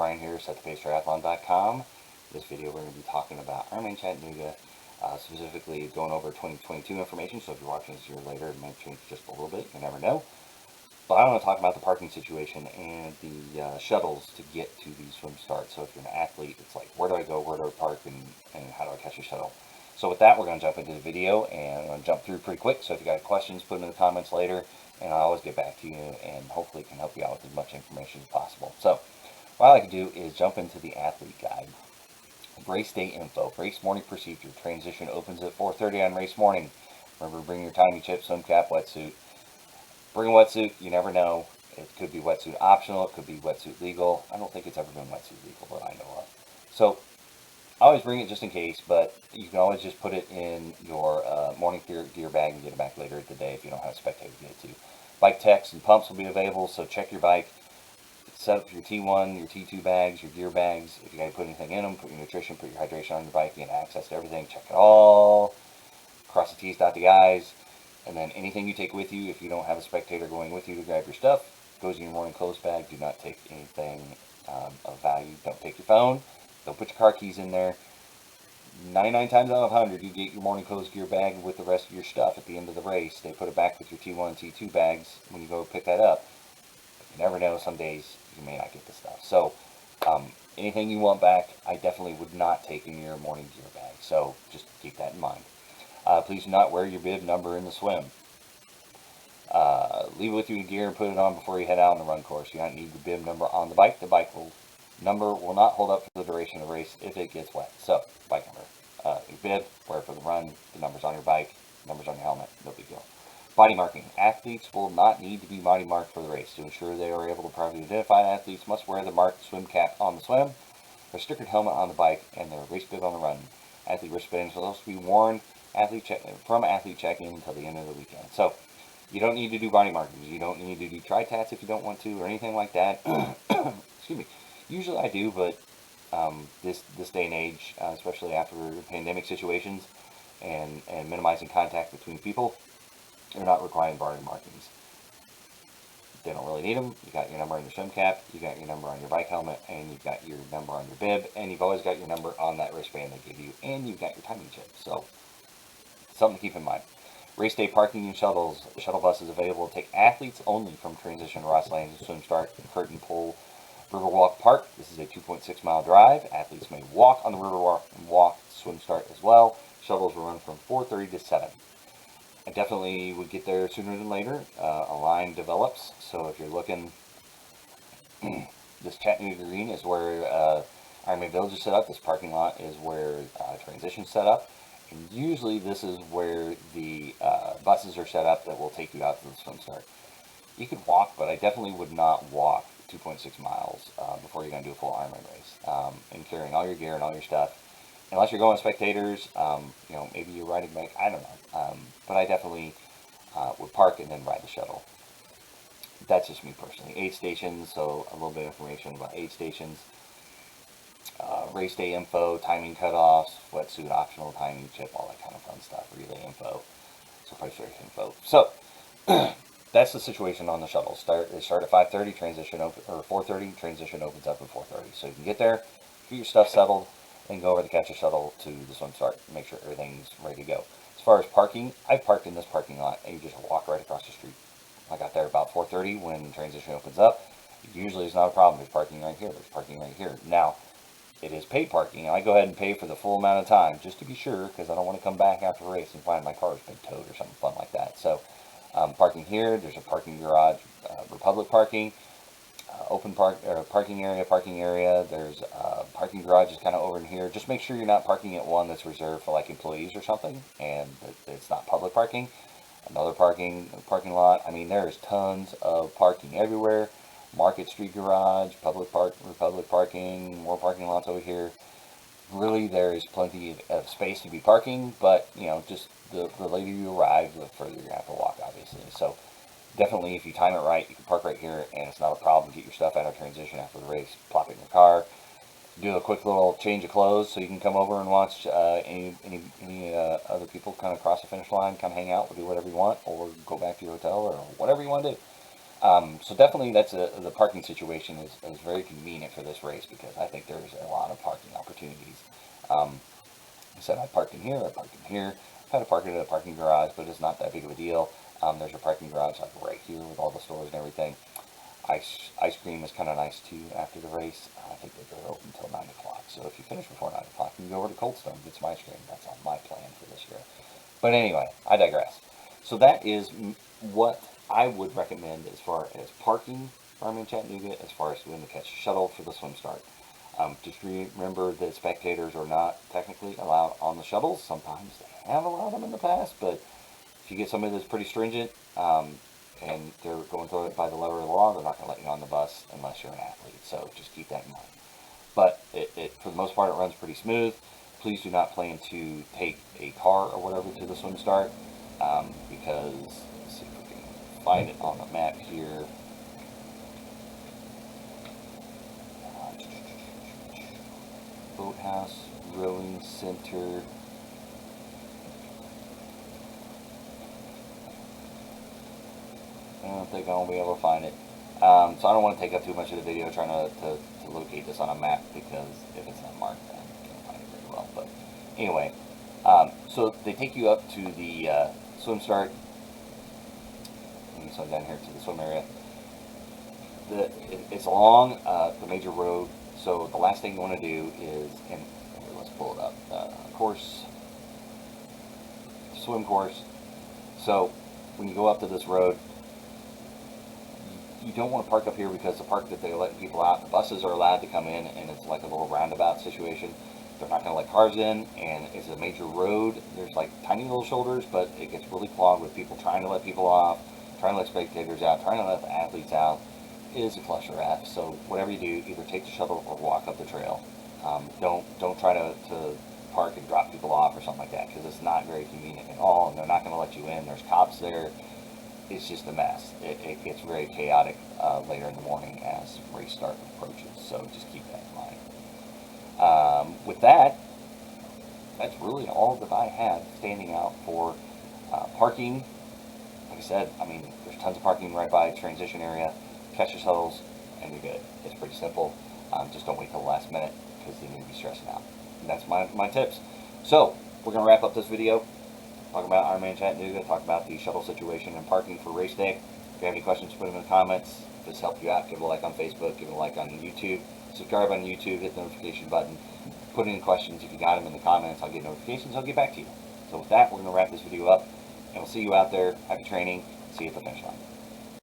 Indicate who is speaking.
Speaker 1: Brian here, setthepacetriathlon.com. This video we're going to be talking about IRONMAN Chattanooga, specifically going over 2022 information, so if you're watching this a year later, it might change just a little bit, you never know. But I want to talk about the parking situation and the shuttles to get to the swim start. So if you're an athlete, it's like, where do I go, where do I park, and how do I catch a shuttle? So with that, we're going to jump into the video, and I'm going to jump through pretty quick, so if you got questions, put them in the comments later, and I'll always get back to you, and hopefully can help you out with as much information as possible. So what I like to do is jump into the athlete guide. Race day info, race morning procedure. Transition opens at 4:30 on race morning. Remember, bring your timing chip, swim cap, wetsuit. Bring a wetsuit, you never know. It could be wetsuit optional, it could be wetsuit legal. I don't think it's ever been wetsuit legal that I know of. So I always bring it just in case, but you can always just put it in your morning gear bag and get it back later in the day if you don't have a spectator to get it to. Bike techs and pumps will be available, so check your bike. Set up your T1, your T2 bags, your gear bags. If you got to put anything in them, put your nutrition, put your hydration on your bike. You get access to everything. Check it all. Cross the T's, dot the I's. And then anything you take with you, if you don't have a spectator going with you to grab your stuff, goes in your morning clothes bag. Do not take anything of value. Don't take your phone. Don't put your car keys in there. 99 times out of 100, you get your morning clothes gear bag with the rest of your stuff at the end of the race. They put it back with your T1 and T2 bags when you go pick that up. You never know, some days you may not get the stuff. So anything you want back, I definitely would not take in your morning gear bag. So just keep that in mind. Please do not wear your bib number in the swim. Leave it with you in gear and put it on before you head out on the run course. You don't need your bib number on the bike. The bike number will not hold up for the duration of the race if it gets wet. So, bike number. Your bib, wear it for the run. The number's on your bike. Number's on your helmet. No big deal. Body marking. Athletes will not need to be body marked for the race. To ensure they are able to properly identify, athletes must wear the marked swim cap on the swim, their stickered helmet on the bike, and their race bib on the run. Athlete wristbands will also be worn from athlete check-in until the end of the weekend. So you don't need to do body markings. You don't need to do tri-tats if you don't want to, or anything like that. Excuse me. Usually I do, but this day and age, especially after pandemic situations and minimizing contact between people, they're not requiring body markings. They don't really need them. You got your number on your swim cap, you got your number on your bike helmet, and you've got your number on your bib, and you've always got your number on that wristband they give you, and you've got your timing chip. So something to keep in mind. Race day parking and shuttles. The shuttle bus is available to take athletes only from transition to Ross Lanes, swim start, Curtain Pool, Riverwalk Park. This is a 2.6 mile drive. Athletes may walk on the Riverwalk and walk swim start as well. Shuttles will run from 4:30 to 7. I definitely would get there sooner than later. A line develops, so if you're looking, this Chattanooga Green is where IRONMAN Village is set up. This parking lot is where transition's set up. And usually this is where the buses are set up that will take you out to the swim start. You could walk, but I definitely would not walk 2.6 miles before you're going to do a full Ironman race. And carrying all your gear and all your stuff. Unless you're going with spectators, maybe you're riding bike, I don't know. But I definitely would park and then ride the shuttle. That's just me personally. Aid stations, so a little bit of information about aid stations. Race day info, timing cutoffs, wetsuit optional, timing chip, all that kind of fun stuff. Relay info, surprise race info. So that's the situation on the shuttle. They start at 5:30, transition open, or 4:30. Transition opens up at 4:30. So you can get there, get your stuff settled, and go over to catch a shuttle to the swim start. Make sure everything's ready to go. As far as parking, I parked in this parking lot, and you just walk right across the street. I got there about 4:30 when transition opens up. Usually it's not a problem. There's parking right here. There's parking right here. Now, it is paid parking. I go ahead and pay for the full amount of time just to be sure, because I don't want to come back after the race and find my car's been towed or something fun like that. So parking here, there's a parking garage, Republic parking, open parking area. There's parking garages kind of over in here. Just make sure you're not parking at one that's reserved for like employees or something, and it's not public parking. Another parking lot. I mean, there's tons of parking everywhere. Market Street Garage, Republic parking, more parking lots over here. Really, there is plenty of space to be parking, but just the later you arrive, the further you're gonna have to walk, obviously. So definitely, if you time it right, you can park right here, and it's not a problem. Get your stuff out of transition after the race, plop it in your car, do a quick little change of clothes, so you can come over and watch any other people kind of cross the finish line, kind of hang out, do whatever you want, or go back to your hotel, or whatever you want to do. So definitely the parking situation is very convenient for this race because I think there's a lot of parking opportunities. I said I parked in here, I parked in here. I've had to park in a parking garage, but it's not that big of a deal. There's a parking garage like right here with all the stores and everything. Ice cream is kind of nice too after the race. I think they're open until 9 o'clock. So if you finish before 9 o'clock, you can go over to Cold Stone and get some ice cream. That's on my plan for this year. But anyway, I digress. So that is what I would recommend as far as parking Ironman Chattanooga, as far as doing the catch shuttle for the swim start. Just remember that spectators are not technically allowed on the shuttles. Sometimes they have allowed them in the past, but if you get somebody that's pretty stringent and they're going through it by the letter of the law, they're not going to let you on the bus unless you're an athlete. So just keep that in mind. But for the most part, it runs pretty smooth. Please do not plan to take a car or whatever to the swim start because, let's see if we can find it on the map here. Boathouse, Rowing Center. I don't think I'm going to be able to find it. So I don't want to take up too much of the video trying to locate this on a map because if it's not marked, then I can't find it very well. But anyway, so they take you up to the swim start. Let me swim down here to the swim area. It's along the major road. So the last thing you want to do is, and let's pull it up, swim course. So when you go up to this road, you don't want to park up here because the park that they're letting people out, the buses are allowed to come in and it's like a little roundabout situation. They're not going to let cars in, and it's a major road. There's like tiny little shoulders, but it gets really clogged with people trying to let people off, trying to let spectators out, trying to let the athletes out. It is a cluster F. So whatever you do, either take the shuttle or walk up the trail. Don't try to park and drop people off or something like that because it's not very convenient at all, and they're not going to let you in. There's cops there. It's just a mess. It gets very chaotic later in the morning as race start approaches. So just keep that in mind. With that, that's really all that I have standing out for parking. Like I said, I mean, there's tons of parking right by transition area. Catch your shuttles, and you're good. It's pretty simple. Just don't wait till the last minute because then you'll be stressing out. And that's my tips. So we're going to wrap up this video. Talk about Ironman Chattanooga, talk about the shuttle situation and parking for race day. If you have any questions, put them in the comments. If this helped you out, give it a like on Facebook, give it a like on YouTube. Subscribe on YouTube, hit the notification button. Put in questions. If you got them in the comments, I'll get notifications. I'll get back to you. So with that, we're going to wrap this video up. And we'll see you out there. Happy training. See you at the finish line.